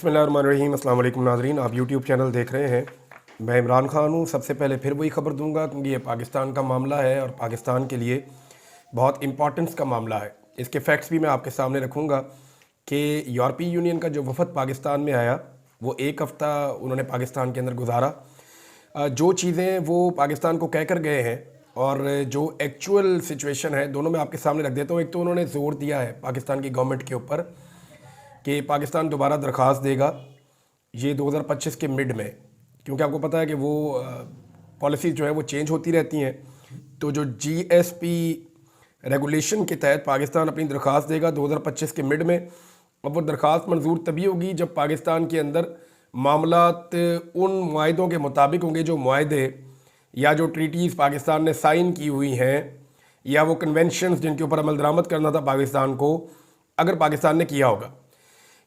बिस्मिल्लाहिर्रहमानिर्रहीम। अस्सलाम वालेकुम नाज़रीन, आप यूट्यूब चैनल देख रहे हैं। मैं इमरान ख़ान हूँ। सबसे पहले फिर वही ख़बर दूंगा क्योंकि ये पाकिस्तान का मामला है और पाकिस्तान के लिए बहुत इम्पॉर्टेंस का मामला है। इसके फैक्ट्स भी मैं आपके सामने रखूँगा कि यूरोपीय यूनियन का जो वफ़द पाकिस्तान में आया वो एक हफ़्ता उन्होंने पाकिस्तान के अंदर गुजारा। जो चीज़ें वो पाकिस्तान को कह कर गए हैं और जो एक्चुअल सिचुएशन है दोनों मैं आपके सामने रख देता हूँ। एक तो उन्होंने ज़ोर दिया है पाकिस्तान की गवर्नमेंट के ऊपर कि पाकिस्तान दोबारा दरख्वास्त देगा ये 2025 के मिड में, क्योंकि आपको पता है कि वो पॉलिसीज़ जो है वो चेंज होती रहती हैं। तो जो GSP रेगुलेशन के तहत पाकिस्तान अपनी दरख्वास्त देगा 2025 के मिड में। अब वो दरख्वास्त मंजूर तभी होगी जब पाकिस्तान के अंदर मामलात उन मुआहदों के मुताबिक होंगे, जो मुआहदे या जो ट्रीटीज़ पाकिस्तान ने साइन की हुई हैं या वो कन्वेंशंस जिनके ऊपर अमल दरामद करना था पाकिस्तान को, अगर पाकिस्तान ने किया होगा।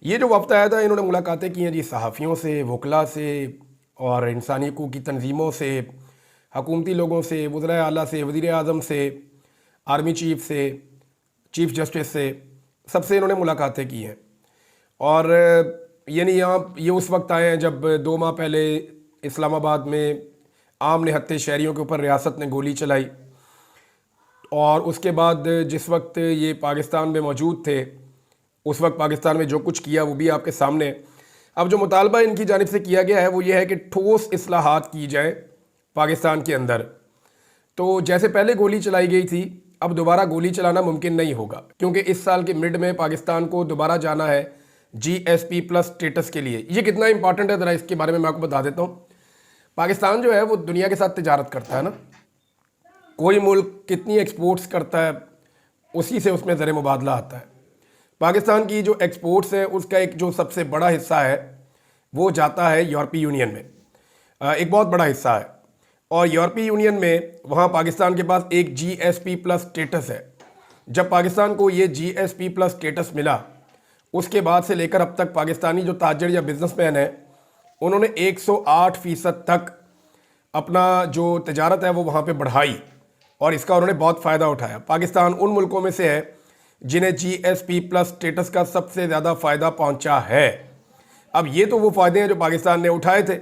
ये जो वक्त आया था इन्होंने मुलाकातें की हैं जी सहाफ़ियों से, वकला से और इंसानी हकूक़ की तंजीमों से, हकूमती लोगों से, वज़ीर आला से, वज़ीर आज़म से, आर्मी चीफ़ से, चीफ़ जस्टिस से, सबसे इन्होंने मुलाकातें की हैं। और यानी यहाँ ये उस वक्त आए हैं जब 2 माह पहले इस्लामाबाद में आम निहत्थे शहरियों के ऊपर रियासत ने गोली चलाई और उसके बाद जिस वक्त ये पाकिस्तान में मौजूद थे उस वक्त पाकिस्तान में जो कुछ किया वो भी आपके सामने है। अब जो मुतालबा इनकी जानिब से किया गया है वो ये है कि ठोस इस्लाहात की जाए पाकिस्तान के अंदर। तो जैसे पहले गोली चलाई गई थी अब दोबारा गोली चलाना मुमकिन नहीं होगा, क्योंकि इस साल के मिड में पाकिस्तान को दोबारा जाना है GSP+ स्टेटस के लिए। ये कितना इंपॉर्टेंट है ज़रा इसके बारे में मैं आपको बता देता हूँ। पाकिस्तान जो है वो दुनिया के साथ तिजारत करता है ना, कोई मुल्क कितनी एक्सपोर्ट्स करता है उसी से उसमें ज़र मुबादला आता है। पाकिस्तान की जो एक्सपोर्ट्स है उसका एक जो सबसे बड़ा हिस्सा है वो जाता है यूरोपीय यूनियन में, एक बहुत बड़ा हिस्सा है। और यूरोपीय यूनियन में वहाँ पाकिस्तान के पास एक GSP+ स्टेटस है। जब पाकिस्तान को ये GSP+ स्टेटस मिला उसके बाद से लेकर अब तक पाकिस्तानी जो ताजर या बिजनेसमैन है उन्होंने 108% तक अपना जो तजारत है वो वहाँ पे बढ़ाई और इसका उन्होंने बहुत फ़ायदा उठाया। पाकिस्तान उन मुल्कों में से है जिन्हें GSP+ स्टेटस का सबसे ज़्यादा फ़ायदा पहुँचा है। अब ये तो वो फ़ायदे हैं जो पाकिस्तान ने उठाए थे।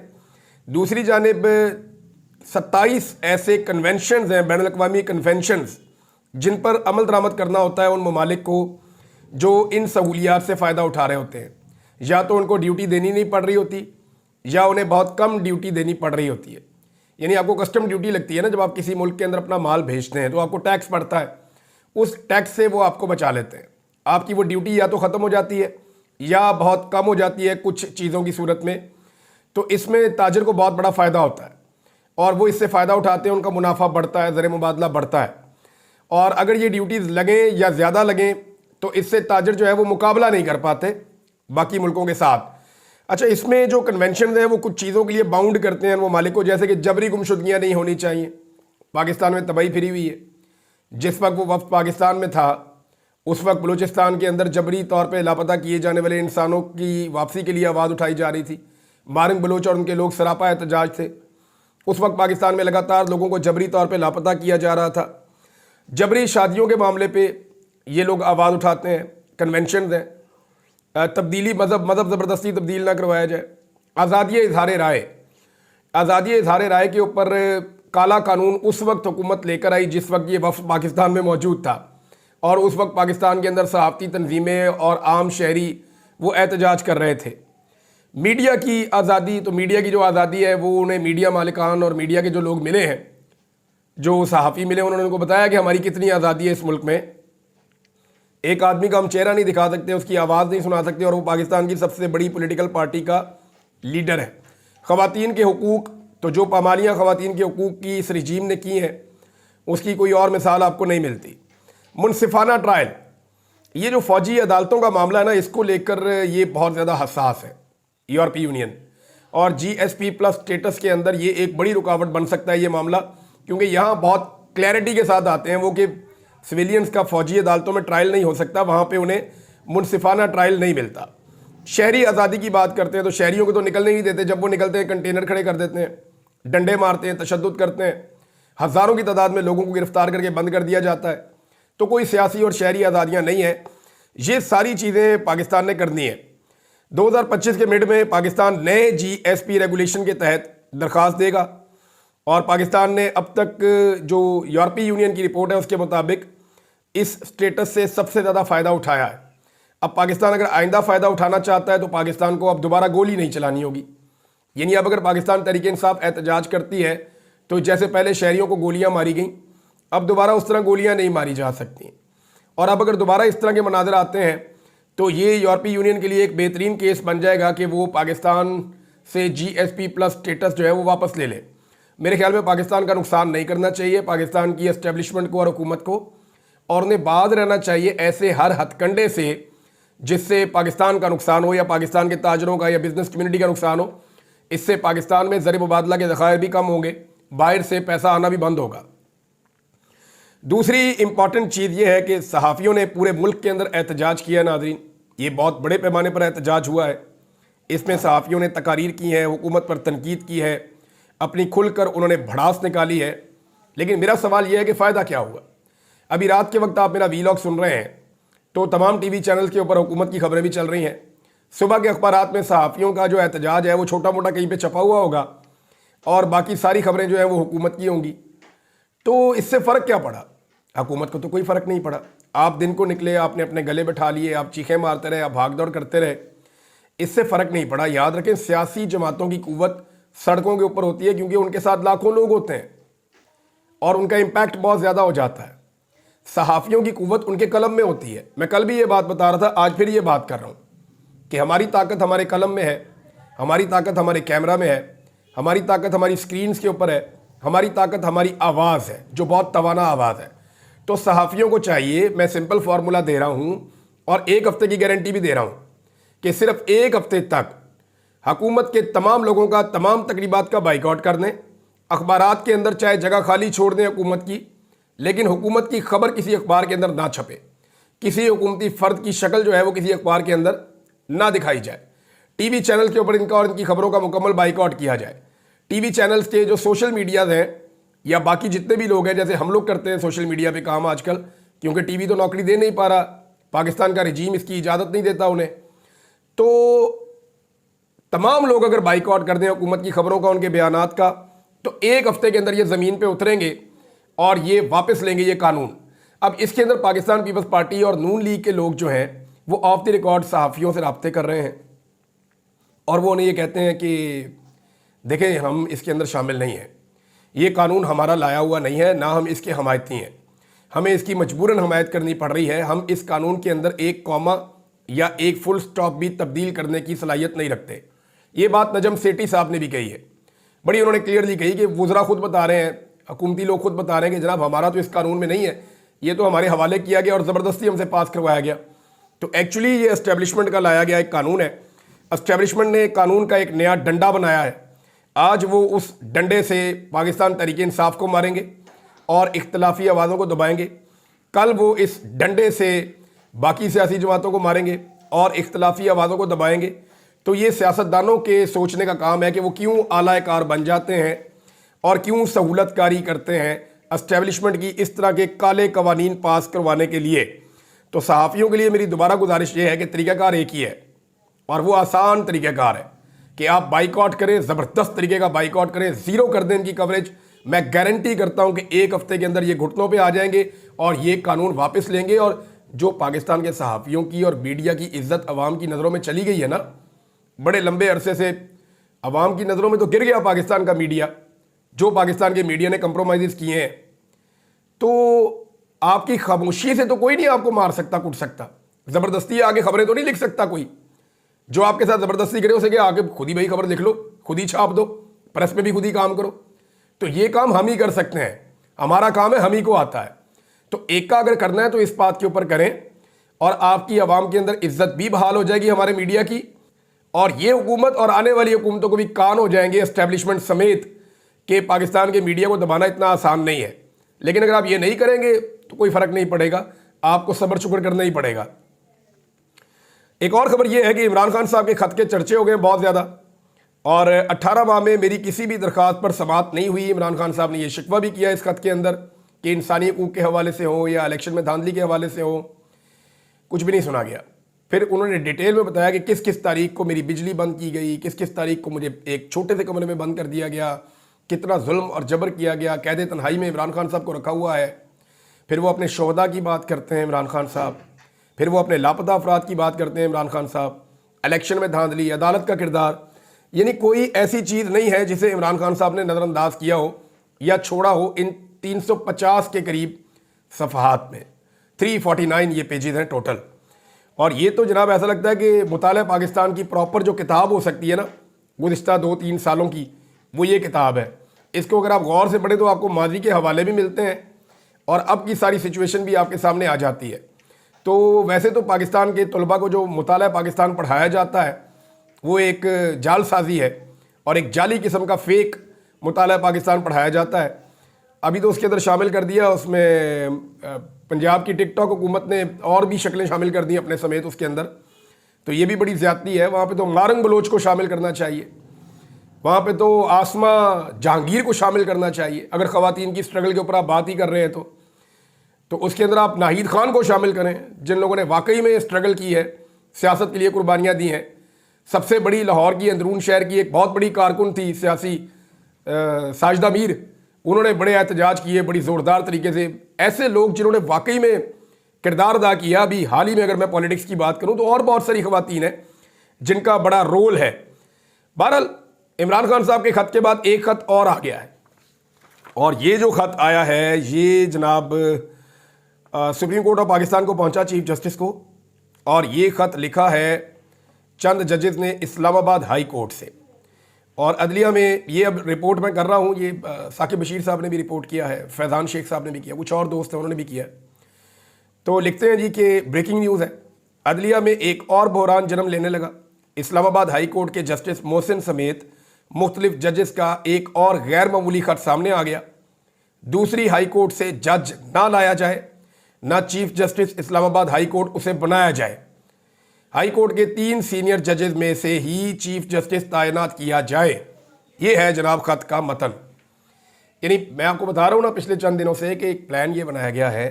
दूसरी जानिब 27 ऐसे कन्वेंशंस हैं, बैनुल अक़वामी कन्वेंशंस, जिन पर अमल दरामद करना होता है उन ममालिक को जो इन सहूलियात से फ़ायदा उठा रहे होते हैं। या तो उनको ड्यूटी देनी नहीं पड़ रही होती या उन्हें बहुत कम ड्यूटी देनी पड़ रही होती है। यानी आपको कस्टम ड्यूटी लगती है ना, जब आप किसी मुल्क के अंदर अपना माल भेजते हैं तो आपको टैक्स पड़ता है, उस टैक्स से वो आपको बचा लेते हैं। आपकी वो ड्यूटी या तो ख़त्म हो जाती है या बहुत कम हो जाती है कुछ चीज़ों की सूरत में। तो इसमें ताजर को बहुत बड़ा फ़ायदा होता है और वो इससे फ़ायदा उठाते हैं, उनका मुनाफा बढ़ता है, ज़र मुबादला बढ़ता है। और अगर ये ड्यूटीज़ लगें या ज़्यादा लगें तो इससे ताजर जो है वो मुकाबला नहीं कर पाते बाकी मुल्कों के साथ। अच्छा, इसमें जो कन्वेंशन है वो कुछ चीज़ों के लिए बाउंड करते हैं वो मालिक को, जैसे कि जबरी गुमशुदगियाँ नहीं होनी चाहिए। पाकिस्तान में तबाही फिरी हुई है। जिस वक्त वो वफ़द पाकिस्तान में था उस वक्त बलूचिस्तान के अंदर जबरी तौर पे लापता किए जाने वाले इंसानों की वापसी के लिए आवाज़ उठाई जा रही थी। मारिंग बलूच और उनके लोग सरापा एहतजाज थे। उस वक्त पाकिस्तान में लगातार लोगों को जबरी तौर पे लापता किया जा रहा था। जबरी शादियों के मामले पे ये लोग आवाज़ उठाते हैं, कन्वेंशन हैं। तब्दीली मज़हब ज़बरदस्ती तब्दील ना करवाया जाए। आज़ादी इज़हार राय, आज़ादी इज़हार राय के ऊपर काला कानून उस वक्त हुकूमत लेकर आई जिस वक्त ये वफ़द पाकिस्तान में मौजूद था और उस वक्त पाकिस्तान के अंदर सहाफ़ती तंजीमें और आम शहरी वो एहतजाज कर रहे थे। मीडिया की आज़ादी, तो मीडिया की जो आज़ादी है वो उन्हें मीडिया मालिकान और मीडिया के जो लोग मिले हैं, जो सहाफ़ी मिले, उन्होंने उनको बताया कि हमारी कितनी आज़ादी है इस मुल्क में। एक आदमी का हम चेहरा नहीं दिखा सकते, उसकी आवाज़ नहीं सुना सकते और वो पाकिस्तान की सबसे बड़ी पॉलिटिकल पार्टी का लीडर है। ख़वातीन के हुकूक़, तो जो पामालियाँ ख़वातीन के हुकूक़ की इस रजीम ने की हैं उसकी कोई और मिसाल आपको नहीं मिलती। मुनसिफाना ट्रायल, ये जो फ़ौजी अदालतों का मामला है ना, इसको लेकर ये बहुत ज़्यादा हसास है यूरोपीय यूनियन। और GSP+ स्टेटस के अंदर ये एक बड़ी रुकावट बन सकता है ये मामला, क्योंकि यहाँ बहुत क्लैरिटी के साथ आते हैं वो कि सिविलियंस का फ़ौजी अदालतों में ट्रायल नहीं हो सकता, वहाँ पे उन्हें मुनसिफाना ट्रायल नहीं मिलता। शहरी आज़ादी की बात करते हैं तो शहरियों को तो निकलने नहीं देते, जब वो निकलते हैं कंटेनर खड़े कर देते हैं, डंडे मारते हैं, तशद्दुद करते हैं, हज़ारों की तादाद में लोगों को गिरफ्तार करके बंद कर दिया जाता है। तो कोई सियासी और शहरी आज़ादियाँ नहीं हैं। ये सारी चीज़ें पाकिस्तान ने करनी है। 2025 के मिड में पाकिस्तान नए GSP रेगुलेशन के तहत दरख्वास्त देगा और पाकिस्तान ने अब तक जो यूरोपीय यूनियन की रिपोर्ट है उसके मुताबिक इस स्टेटस से सबसे ज़्यादा फ़ायदा उठाया है। अब पाकिस्तान अगर आइंदा फ़ायदा उठाना चाहता है तो पाकिस्तान को अब दोबारा गोली नहीं चलानी होगी। यानी अब अगर पाकिस्तान तहरीक इंसाफ एहतजाज करती है तो जैसे पहले शहरियों को गोलियां मारी गई, अब दोबारा उस तरह गोलियां नहीं मारी जा सकती। और अब अगर दोबारा इस तरह के मनाज़र आते हैं तो ये यूरोपीय यूनियन के लिए एक बेहतरीन केस बन जाएगा कि वो पाकिस्तान से GSP प्लस स्टेटस जो है वो वापस ले ले। मेरे ख्याल में पाकिस्तान का नुकसान नहीं करना चाहिए, पाकिस्तान की एस्टेब्लिशमेंट को और हुकूमत को, और उन्हें बाज रहना चाहिए ऐसे हर हथकंडे से जिससे पाकिस्तान का नुकसान हो या पाकिस्तान के ताजरों का या बिजनेस कम्युनिटी का नुकसान हो। इससे पाकिस्तान में ज़र मुबादला के ज़खायर भी कम होंगे, बाहर से पैसा आना भी बंद होगा। दूसरी इंपॉर्टेंट चीज़ ये है कि सहाफ़ियों ने पूरे मुल्क के अंदर एहतजाज किया। नाज़रीन, ये बहुत बड़े पैमाने पर एहतजाज हुआ है। इसमें सहाफ़ियों ने तकारीर की है, हुकूमत पर तनकीद की है, अपनी खुलकर उन्होंने भड़ास निकाली है। लेकिन मेरा सवाल यह है कि फ़ायदा क्या हुआ। अभी रात के वक्त आप मेरा वीलॉग सुन रहे हैं तो तमाम TV चैनल के ऊपर हुकूमत की खबरें भी चल रही हैं। सुबह के अखबारात में सहाफ़ियों का जो एहतजाज है वो छोटा मोटा कहीं पे छपा हुआ होगा और बाकी सारी खबरें जो हैं वो हुकूमत की होंगी। तो इससे फ़र्क क्या पड़ा? हुकूमत को तो कोई फ़र्क नहीं पड़ा। आप दिन को निकले, आपने अपने गले बैठा लिए, आप चीखें मारते रहे, आप भाग दौड़ करते रहे, इससे फ़र्क नहीं पड़ा। याद रखें, सियासी जमातों की कुव्वत सड़कों के ऊपर होती है क्योंकि उनके साथ लाखों लोग होते हैं और उनका इम्पैक्ट बहुत ज़्यादा हो जाता है। सहाफ़ियों की कुव्वत उनके कलम में होती है। मैं कल भी ये बात बता रहा था, आज फिर ये बात कर रहा हूँ कि हमारी ताकत हमारे कलम में है, हमारी ताकत हमारे कैमरा में है, हमारी ताकत हमारी स्क्रीन्स के ऊपर है, हमारी ताकत हमारी आवाज़ है जो बहुत तवाना आवाज़ है। तो सहाफ़ियों को चाहिए, मैं सिंपल फार्मूला दे रहा हूँ और एक हफ़्ते की गारंटी भी दे रहा हूँ कि सिर्फ एक हफ़्ते तक हुकूमत के तमाम लोगों का तमाम तकरीबात का बाइकआउट कर दें। अखबारात के अंदर चाहे जगह खाली छोड़ दें हुकूमत की, लेकिन हुकूमत की खबर किसी अखबार के अंदर ना छपे, किसी हुकूमती फ़र्द की शक्ल जो है वो किसी अखबार के अंदर ना दिखाई जाए। TV चैनल के ऊपर इनका और इनकी खबरों का मुकम्मल बाइकआउट किया जाए। TV चैनल्स के जो सोशल मीडियाज़ हैं या बाकी जितने भी लोग हैं, जैसे हम लोग करते हैं सोशल मीडिया पे काम आजकल, क्योंकि TV तो नौकरी दे नहीं पा रहा, पाकिस्तान का रजीम इसकी इजाज़त नहीं देता उन्हें, तो तमाम लोग अगर बाइकआउट कर दें हुकूमत की खबरों का, उनके बयानात का, तो एक हफ्ते के अंदर ये ज़मीन पे उतरेंगे और ये वापस लेंगे ये कानून। अब इसके अंदर पाकिस्तान पीपल्स पार्टी और नून लीग के लोग जो हैं वो ऑफ द रिकॉर्ड सहाफ़ियों से रब्ते कर रहे हैं और वो उन्हें ये कहते हैं कि देखें, हम इसके अंदर शामिल नहीं हैं, ये कानून हमारा लाया हुआ नहीं है, ना हम इसके हमायती हैं, हमें इसकी मजबूरन हमायत करनी पड़ रही है। हम इस कानून के अंदर एक कॉमा या एक फुल स्टॉप भी तब्दील करने की सलाहियत नहीं रखते। ये बात नजम सेठी साहब ने भी कही है, बड़ी उन्होंने क्लियरली कही कि वुज़रा खुद बता रहे हैं, हुकूमती लोग खुद बता रहे हैं कि जनाब हमारा तो इस कानून में नहीं है, ये तो हमारे हवाले किया गया और ज़बरदस्ती हमसे पास करवाया गया। तो एक्चुअली ये एस्टेब्लिशमेंट का लाया गया एक कानून है। एस्टेब्लिशमेंट ने कानून का एक नया डंडा बनाया है। आज वो उस डंडे से पाकिस्तान तहरीक इंसाफ को मारेंगे और इख्तलाफी आवाज़ों को दबाएंगे। कल वो इस डंडे से बाकी सियासी जमातों को मारेंगे और इख्तलाफी आवाज़ों को दबाएंगे। तो ये सियासतदानों के सोचने का काम है कि वो क्यों आला कार बन जाते हैं और क्यों सहूलतकारी करते हैं एस्टेब्लिशमेंट की इस तरह के काले कवानीन पास करवाने के लिए। तो सहाफ़ियों के लिए मेरी दोबारा गुजारिश ये है कि तरीक़ाकार एक ही है और वो आसान तरीक़ाकार है कि आप बाइकआउट करें, ज़बरदस्त तरीके का बाइकआउट करें, ज़ीरो कर दें इनकी कवरेज। मैं गारंटी करता हूं कि एक हफ्ते के अंदर ये घुटनों पे आ जाएंगे और ये कानून वापस लेंगे। और जो पाकिस्तान के सहाफ़ियों की और मीडिया की इज्जत अवाम की नज़रों में चली गई है ना, बड़े लंबे अरसे से अवाम की नज़रों में तो गिर गया पाकिस्तान का मीडिया, जो पाकिस्तान के मीडिया ने कंप्रोमाइज़ किए हैं। तो आपकी खामोशी से तो कोई नहीं आपको मार सकता, कुट सकता, ज़बरदस्ती आगे खबरें तो नहीं लिख सकता कोई। जो आपके साथ ज़बरदस्ती करे उसे क्या आगे खुद ही भाई खबर लिख लो, खुद ही छाप दो, प्रेस में भी खुद ही काम करो। तो ये काम हम ही कर सकते हैं, हमारा काम है, हम ही को आता है। तो एक का अगर करना है तो इस बात के ऊपर करें और आपकी आवाम के अंदर इज्जत भी बहाल हो जाएगी हमारे मीडिया की, और ये हुकूमत और आने वाली हुकूमतों को भी कान हो जाएंगे एस्टेब्लिशमेंट समेत कि पाकिस्तान के मीडिया को दबाना इतना आसान नहीं है। लेकिन अगर आप ये नहीं करेंगे तो कोई फ़र्क नहीं पड़ेगा, आपको सब्र शुक्र करना ही पड़ेगा। एक और ख़बर यह है कि इमरान खान साहब के ख़त के चर्चे हो गए बहुत ज़्यादा, और 18 माह में मेरी किसी भी दरख्वास्त पर समाअत नहीं हुई। इमरान खान साहब ने यह शिकवा भी किया इस ख़त के अंदर कि इंसानी हकूक़ के हवाले से हो या इलेक्शन में धांधली के हवाले से हो, कुछ भी नहीं सुना गया। फिर उन्होंने डिटेल में बताया कि किस किस तारीख को मेरी बिजली बंद की गई, किस किस तारीख को मुझे एक छोटे से कमरे में बंद कर दिया गया, कितना जुल्म और जबर किया गया, कैद तन्हाई में इमरान खान साहब को रखा हुआ है। फिर वो अपने शोहदा की बात करते हैं इमरान खान साहब, फिर वो अपने लापता अफराद की बात करते हैं इमरान खान साहब, इलेक्शन में धांधली, अदालत का किरदार, यानी कोई ऐसी चीज़ नहीं है जिसे इमरान खान साहब ने नज़रअंदाज किया हो या छोड़ा हो इन 350 के करीब सफ़हात में। 349 ये पेजेस हैं टोटल। और ये तो जनाब ऐसा लगता है कि मुताला पाकिस्तान की प्रॉपर जो किताब हो सकती है ना गुज़िश्ता 2-3 सालों की, वो ये किताब है। इसको अगर आप गौर से पढ़ें तो आपको माजी के हवाले भी मिलते हैं और अब की सारी सिचुएशन भी आपके सामने आ जाती है। तो वैसे तो पाकिस्तान के तलबा को जो मुताला पाकिस्तान पढ़ाया जाता है वो एक जालसाजी है और एक जाली किस्म का फ़ेक मुताला पाकिस्तान पढ़ाया जाता है। अभी तो उसके अंदर शामिल कर दिया, उसमें पंजाब की टिकटॉक हुकूमत ने और भी शक्लें शामिल कर दी अपने समेत उसके अंदर। तो ये भी बड़ी ज़्यादती है। वहाँ पे तो मारंग बलोच को शामिल करना चाहिए, वहाँ पे तो आसमा जहांगीर को शामिल करना चाहिए। अगर ख़वातीन की स्ट्रगल के ऊपर आप बात ही कर रहे हैं तो उसके अंदर आप नाहिद खान को शामिल करें, जिन लोगों ने वाकई में स्ट्रगल की है, सियासत के लिए कुर्बानियाँ दी हैं। सबसे बड़ी लाहौर की अंदरून शहर की एक बहुत बड़ी कारकुन थी सियासी साजिदा मीर, उन्होंने बड़े एहतजाज किए बड़ी ज़ोरदार तरीके से। ऐसे लोग जिन्होंने वाकई में किरदार अदा किया। अभी हाल ही में अगर मैं पॉलिटिक्स की बात करूं तो और बहुत सारी ख़वातीन हैं जिनका बड़ा रोल है। बहरहाल इमरान खान साहब के ख़त के बाद एक ख़त और आ गया है, और ये जो ख़त आया है ये जनाब सुप्रीम कोर्ट ऑफ पाकिस्तान को पहुंचा, चीफ जस्टिस को। और ये ख़त लिखा है चंद जजेस ने इस्लामाबाद हाई कोर्ट से। और अदलिया में ये अब रिपोर्ट मैं कर रहा हूँ, ये साकिब बशीर साहब ने भी रिपोर्ट किया है, फैज़ान शेख साहब ने भी किया, कुछ और दोस्त हैं उन्होंने भी किया। तो लिखते हैं जी कि ब्रेकिंग न्यूज़ है, अदलिया में एक और बहरान जन्म लेने लगा। इस्लामाबाद हाई कोर्ट के जस्टिस मोहसिन समेत मुख्तलिफ जजेस का एक और गैर मामूली ख़त सामने आ गया। दूसरी हाई कोर्ट से जज ना लाया जाए, ना chief justice Islamabad high court उसे बनाया जाए। हाई कोर्ट के 3 सीनियर जजेस में से ही चीफ जस्टिस तैनात किया जाए। ये है जनाब ख़त का मतन। यानी मैं आपको बता रहा हूँ ना पिछले चंद दिनों से कि एक प्लान ये बनाया गया है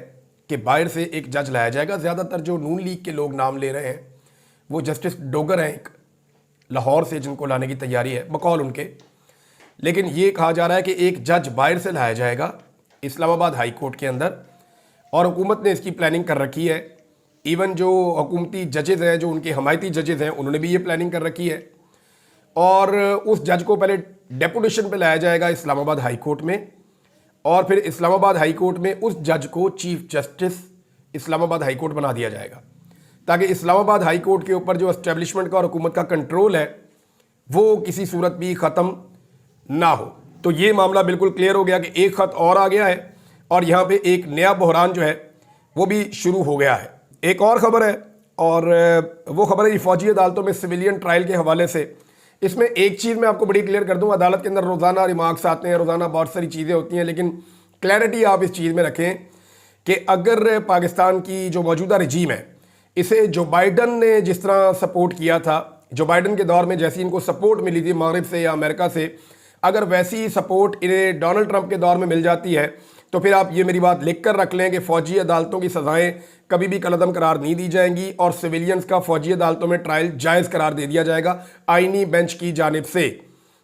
कि बाहर से एक जज लाया जाएगा। ज़्यादातर जो नून लीग के लोग नाम ले रहे हैं वो जस्टिस डोगर हैं एक लाहौर से, जिनको लाने की तैयारी है बकौल उनके। लेकिन ये कहा जा रहा है कि एक जज बाहर से लाया जाएगा इस्लामाबाद हाई कोर्ट के अंदर, और हुकूमत ने इसकी प्लानिंग कर रखी है। इवन जो हुकूमती जजेज़ हैं, जो उनके हमायती जजेज़ हैं, उन्होंने भी ये प्लानिंग कर रखी है। और उस जज को पहले डेपुटेशन पे लाया जाएगा इस्लामाबाद हाई कोर्ट में, और फिर इस्लामाबाद हाई कोर्ट में उस जज को chief justice Islamabad high court बना दिया जाएगा, ताकि इस्लामाबाद हाई कोर्ट के ऊपर जो एस्टेब्लिशमेंट का और हुकूमत का कंट्रोल है वो किसी सूरत भी ख़त्म ना हो। तो ये मामला बिल्कुल क्लियर हो गया कि एक ख़त और आ गया है, और यहाँ पे एक नया बहरान जो है वो भी शुरू हो गया है। एक और ख़बर है, और वो ख़बर है फ़ौजी अदालतों में सिविलियन ट्रायल के हवाले से। इसमें एक चीज़ मैं आपको बड़ी क्लियर कर दूँ, अदालत के अंदर रोज़ाना रिमार्क्स आते हैं, रोज़ाना बहुत सारी चीज़ें होती हैं, लेकिन क्लैरिटी आप इस चीज़ में रखें कि अगर पाकिस्तान की जो मौजूदा रजीम है, इसे जो बाइडन ने जिस तरह सपोर्ट किया था, जो बाइडन के दौर में जैसी इनको सपोर्ट मिली थी मगरिब से या अमेरिका से, अगर वैसी सपोर्ट इन्हें डोनाल्ड ट्रंप के दौर में मिल जाती है तो फिर आप ये मेरी बात लिख कर रख लें कि फ़ौजी अदालतों की सज़ाएँ कभी भी कलअदम करार नहीं दी जाएंगी, और सिविलियंस का फ़ौजी अदालतों में ट्रायल जायज़ करार दे दिया जाएगा आइनी बेंच की जानिब से।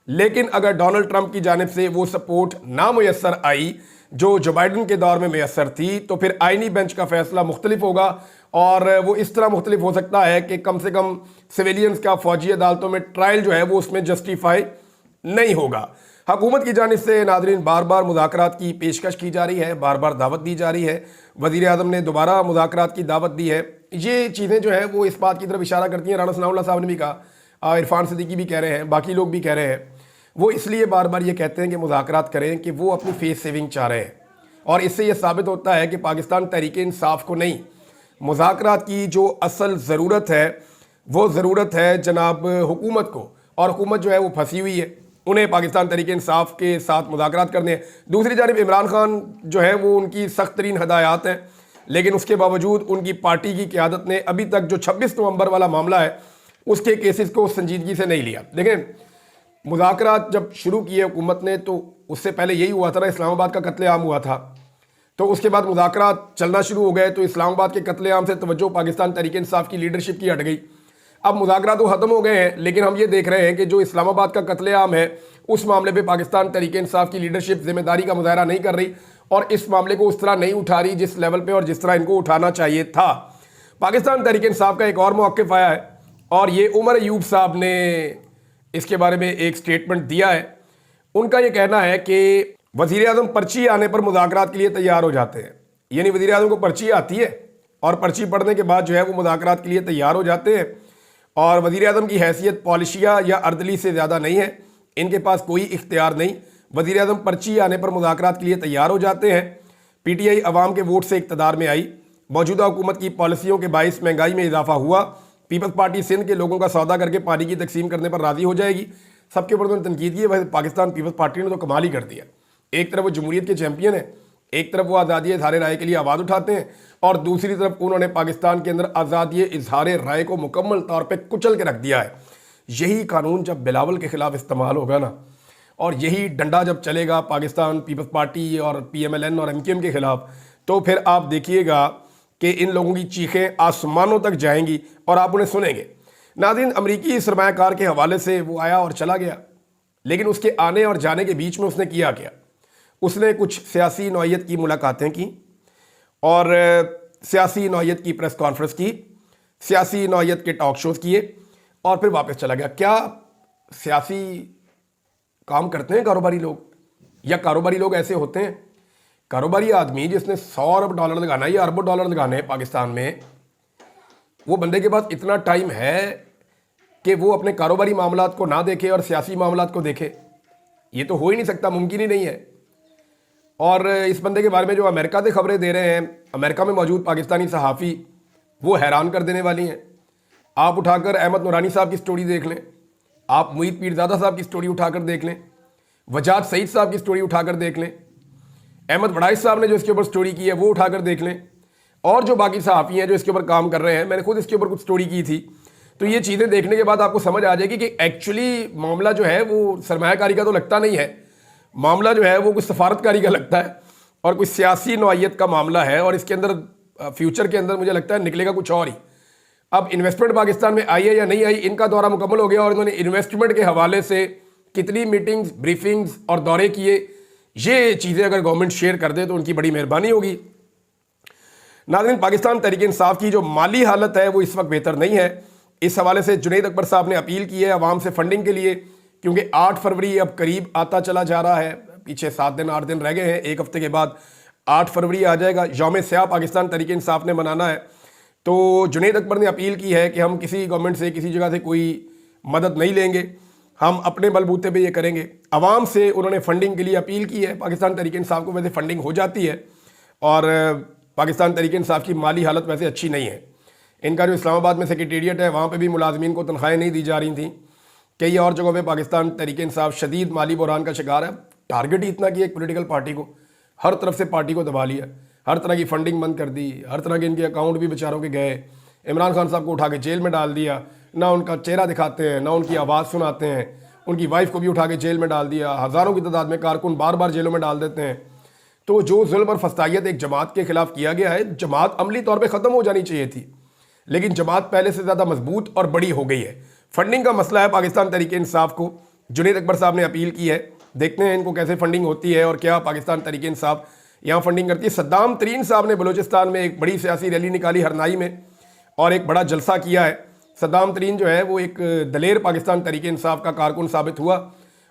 लेकिन अगर डोनाल्ड ट्रंप की जानिब से वो सपोर्ट ना मुयस्सर आई जो बाइडन के दौर में मुयस्सर थी, तो फिर आइनी बेंच का फैसला मुख्तलिफ होगा, और वो इस तरह मुख्तलिफ हो सकता है कि कम से कम सिविलियंस का फ़ौजी अदालतों में ट्रायल जो है वो उसमें जस्टिफाई नहीं होगा। हुकूमत की जानिब से नाज़रीन बार बार मुज़ाकरात की पेशकश की जा रही है, बार बार दावत दी जा रही है। वज़ीर आज़म ने दोबारा मुज़ाकरात की दावत दी है। ये चीज़ें जो है वो इस बात की तरफ इशारा करती हैं, राना सनाउल्लाह साहब ने भी कहा, इरफान सिद्दीकी भी कह रहे हैं, बाकी लोग भी कह रहे हैं, वो इसलिए बार बार ये कहते हैं कि मुज़ाकरात करें कि वो अपनी फेस सेविंग चाह रहे हैं। और इससे ये साबित होता है कि पाकिस्तान तहरीक इंसाफ को नहीं, मुज़ाकरात की जो असल ज़रूरत है वो ज़रूरत है जनाब हुकूमत को, और हुकूमत जो है वो फंसी हुई है, उन्हें पाकिस्तान तहरीक इंसाफ के साथ मुज़ाकरात करने हैं। दूसरी जानिब इमरान खान जो है वो उनकी सख्त तरीन हदायत हैं, लेकिन उसके बावजूद उनकी पार्टी की क़यादत ने अभी तक जो 26 नवंबर वाला मामला है उसके केसेस को संजीदगी से नहीं लिया। देखें, मुज़ाकरात जब शुरू किए हुकूमत ने तो उससे पहले यही हुआ था ना, इस्लामाबाद का कत्लेआम हुआ था, تو اس کے بعد مذاکرات چلنا شروع ہو گئے، تو اسلام آباد کے قتل عام سے توجہ پاکستان تحریک انصاف کی لیڈرشپ کی ہٹ گئی۔ اب مذاکرات تو ختم ہو گئے ہیں، لیکن ہم یہ دیکھ رہے ہیں کہ جو اسلام آباد کا قتل عام ہے اس معاملے پہ پاکستان تحریک انصاف کی لیڈرشپ ذمہ داری کا مظاہرہ نہیں کر رہی، اور اس معاملے کو اس طرح نہیں اٹھا رہی جس لیول پہ اور جس طرح ان کو اٹھانا چاہیے تھا۔ پاکستان تحریک انصاف کا ایک اور موقف آیا ہے، اور یہ عمر ایوب صاحب نے اس کے بارے میں ایک سٹیٹمنٹ دیا ہے۔ ان کا یہ کہنا ہے کہ وزیر اعظم پرچی آنے پر مذاکرات کے لیے تیار ہو جاتے ہیں، یعنی وزیر اعظم کو پرچی آتی ہے اور پرچی پڑھنے کے بعد جو ہے وہ مذاکرات کے لیے تیار ہو جاتے ہیں، اور وزیر اعظم کی حیثیت پالیشیا یا اردلی سے زیادہ نہیں ہے، ان کے پاس کوئی اختیار نہیں، وزیر اعظم پرچی آنے پر مذاکرات کے لیے تیار ہو جاتے ہیں۔ پی ٹی آئی عوام کے ووٹ سے اقتدار میں آئی، موجودہ حکومت کی پالیسیوں کے باعث مہنگائی میں اضافہ ہوا، پیپلز پارٹی سندھ کے لوگوں کا سودا کر کے پانی کی تقسیم کرنے پر راضی ہو جائے گی۔ سب کے اوپر تنقید کی ہے، پاکستان پیپلز پارٹی نے تو کمال ہی کر دیا۔ ایک طرف وہ جمہوریت کے چیمپئن ہیں، ایک طرف وہ آزادی اظہار رائے کے لیے آواز اٹھاتے ہیں، اور دوسری طرف انہوں نے پاکستان کے اندر آزادی اظہار رائے کو مکمل طور پہ کچل کے رکھ دیا ہے۔ یہی قانون جب بلاول کے خلاف استعمال ہوگا نا، اور یہی ڈنڈا جب چلے گا پاکستان پیپلز پارٹی اور پی ایم ایل این اور ایم کیو ایم کے خلاف، تو پھر آپ دیکھیے گا کہ ان لوگوں کی چیخیں آسمانوں تک جائیں گی اور آپ انہیں سنیں گے۔ ناظرین، امریکی سرمایہ کار کے حوالے سے وہ آیا اور چلا گیا، لیکن اس کے آنے اور جانے کے بیچ میں اس نے کیا کیا؟ اس نے کچھ سیاسی نوعیت کی ملاقاتیں کی، اور سیاسی نوعیت کی پریس کانفرنس کی، سیاسی نوعیت کے ٹاک شوز کیے، اور پھر واپس چلا گیا۔ کیا سیاسی کام کرتے ہیں کاروباری لوگ؟ یا کاروباری لوگ ایسے ہوتے ہیں؟ کاروباری آدمی جس نے 100 ارب ڈالر لگانا ہے یا اربوں ڈالر لگانے ہیں پاکستان میں، وہ بندے کے پاس اتنا ٹائم ہے کہ وہ اپنے کاروباری معاملات کو نہ دیکھے اور سیاسی معاملات کو دیکھے؟ یہ تو ہو ہی نہیں سکتا، ممکن ہی نہیں ہے۔ اور اس بندے کے بارے میں جو امریکہ سے خبریں دے رہے ہیں، امریکہ میں موجود پاکستانی صحافی، وہ حیران کر دینے والی ہیں۔ آپ اٹھا کر احمد نورانی صاحب کی سٹوری دیکھ لیں، آپ معید پیرزادہ صاحب کی سٹوری اٹھا کر دیکھ لیں، وجاد سعید صاحب کی سٹوری اٹھا کر دیکھ لیں، احمد وڑائچ صاحب نے جو اس کے اوپر سٹوری کی ہے وہ اٹھا کر دیکھ لیں، اور جو باقی صحافی ہیں جو اس کے اوپر کام کر رہے ہیں۔ میں نے خود اس کے اوپر کچھ سٹوری کی تھی، تو یہ چیزیں دیکھنے کے بعد آپ کو سمجھ آ جائے گی کہ ایکچولی معاملہ جو ہے وہ سرمایہ کاری کا تو لگتا نہیں ہے، معاملہ جو ہے وہ کچھ سفارت کاری کا لگتا ہے، اور کچھ سیاسی نوعیت کا معاملہ ہے، اور اس کے اندر فیوچر کے اندر مجھے لگتا ہے نکلے گا کچھ اور ہی۔ اب انویسٹمنٹ پاکستان میں آئی ہے یا نہیں آئی، ان کا دورہ مکمل ہو گیا، اور انہوں نے انویسٹمنٹ کے حوالے سے کتنی میٹنگز، بریفنگز اور دورے کیے، یہ چیزیں اگر گورنمنٹ شیئر کر دے تو ان کی بڑی مہربانی ہوگی۔ ناظرین، پاکستان تحریک انصاف کی جو مالی حالت ہے وہ اس وقت بہتر نہیں ہے۔ اس حوالے سے جنید اکبر صاحب نے اپیل کی ہے عوام سے فنڈنگ کے لیے، کیونکہ 8 فروری اب قریب آتا چلا جا رہا ہے، پیچھے 7 دن 8 دن رہ گئے ہیں، ایک ہفتے کے بعد 8 فروری آ جائے گا، یوم سیاہ پاکستان تحریک انصاف نے منانا ہے۔ تو جنید اکبر نے اپیل کی ہے کہ ہم کسی گورنمنٹ سے، کسی جگہ سے کوئی مدد نہیں لیں گے، ہم اپنے بلبوتے پہ یہ کریں گے۔ عوام سے انہوں نے فنڈنگ کے لیے اپیل کی ہے۔ پاکستان تحریک انصاف کو ویسے فنڈنگ ہو جاتی ہے، اور پاکستان تحریک انصاف کی مالی حالت ویسے اچھی نہیں ہے۔ ان کا جو اسلام آباد میں سیکریٹریٹ ہے، وہاں پہ بھی ملازمین کو تنخواہیں نہیں دی جا رہی تھیں۔ کئی اور جگہوں پہ پاکستان تحریک انصاف شدید مالی بحران کا شکار ہے۔ ٹارگٹ ہی اتنا کیا ایک پولیٹیکل پارٹی کو، ہر طرف سے پارٹی کو دبا لیا، ہر طرح کی فنڈنگ بند کر دی، ہر طرح کے ان کے اکاؤنٹ بھی بیچاروں کے گئے، عمران خان صاحب کو اٹھا کے جیل میں ڈال دیا، نہ ان کا چہرہ دکھاتے ہیں، نہ ان کی آواز سناتے ہیں، ان کی وائف کو بھی اٹھا کے جیل میں ڈال دیا، ہزاروں کی تعداد میں کارکن بار بار جیلوں میں ڈال دیتے ہیں۔ تو جو ظلم اور فسطائیت ایک جماعت کے خلاف کیا گیا ہے، جماعت عملی طور پہ ختم ہو جانی چاہیے تھی، لیکن جماعت پہلے سے زیادہ مضبوط اور بڑی ہو گئی ہے۔ فنڈنگ کا مسئلہ ہے پاکستان تحریک انصاف کو، جنید اکبر صاحب نے اپیل کی ہے، دیکھتے ہیں ان کو کیسے فنڈنگ ہوتی ہے اور کیا پاکستان تحریک انصاف یہاں فنڈنگ کرتی ہے۔ صدام ترین صاحب نے بلوچستان میں ایک بڑی سیاسی ریلی نکالی ہرنائی میں، اور ایک بڑا جلسہ کیا ہے۔ صدام ترین جو ہے وہ ایک دلیر پاکستان تحریک انصاف کا کارکن ثابت ہوا،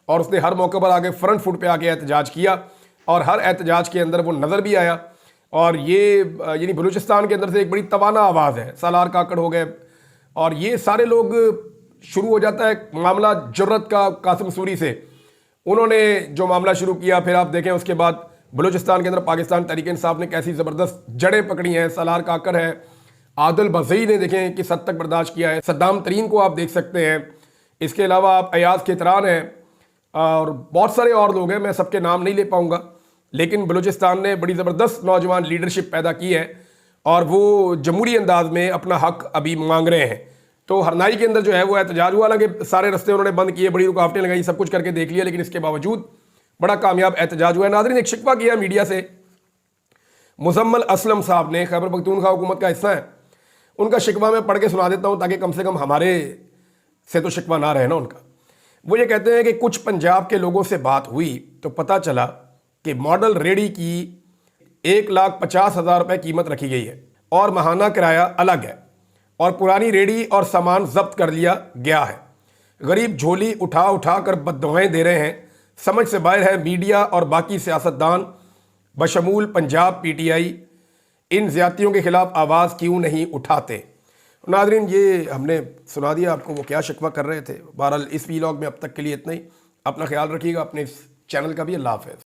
اور اس نے ہر موقع پر آگے فرنٹ فٹ پہ آ کے احتجاج کیا، اور ہر احتجاج کے اندر وہ نظر بھی آیا، اور یہ یعنی بلوچستان کے اندر سے ایک بڑی توانا آواز ہے۔ سالار کاکڑ ہو گئے، اور یہ سارے لوگ، شروع ہو جاتا ہے معاملہ جرت کا قاسم سوری سے، انہوں نے جو معاملہ شروع کیا، پھر آپ دیکھیں اس کے بعد بلوچستان کے اندر پاکستان تحریک انصاف نے کیسی زبردست جڑیں پکڑی ہیں۔ سالار کاکڑ ہے، عادل بزئی نے دیکھیں کس حد تک برداشت کیا ہے، صدام ترین کو آپ دیکھ سکتے ہیں، اس کے علاوہ آپ ایاز کھیتران ہیں، اور بہت سارے اور لوگ ہیں، میں سب کے نام نہیں لے پاؤں گا، لیکن بلوچستان نے بڑی زبردست نوجوان لیڈرشپ پیدا کی ہے، اور وہ جمہوری انداز میں اپنا حق ابھی مانگ رہے ہیں۔ تو ہرنائی کے اندر جو ہے وہ احتجاج ہوا، حالانکہ سارے رستے انہوں نے بند کیے، بڑی رکاوٹیں لگائی، سب کچھ کر کے دیکھ لیا، لیکن اس کے باوجود بڑا کامیاب احتجاج ہوا ہے۔ ناظرین، ایک شکوہ کیا میڈیا سے मुजम्मल असलम साहब ने, खैबर पख्तूनख्वा हुकूमत का हिस्सा है, उनका शिकवा मैं पढ़ के सुना देता हूँ ताकि कम से कम हमारे से तो शिकवा ना रहे ना उनका। वो ये कहते हैं कि कुछ पंजाब के लोगों से बात हुई तो पता चला कि मॉडल रेडी की 1,50,000 रुपये कीमत रखी गई है और माहाना किराया अलग है, और पुरानी रेडी और सामान जब्त कर लिया गया है। गरीब झोली उठा उठा कर बद्दुआएं दे रहे हैं। समझ से बाहर है मीडिया और बाकी सियासतदान बशमूल पंजाब PTI इन ज़्यादतियों के खिलाफ आवाज़ क्यों नहीं उठाते। नाज़रीन, ये हमने सुना दिया आपको वो क्या शिकवा कर रहे थे। बहरहाल इस वीलॉग में अब तक के लिए इतना ही। अपना ख्याल रखिएगा, अपने इस चैनल का भी। अल्लाह हाफ़िज़।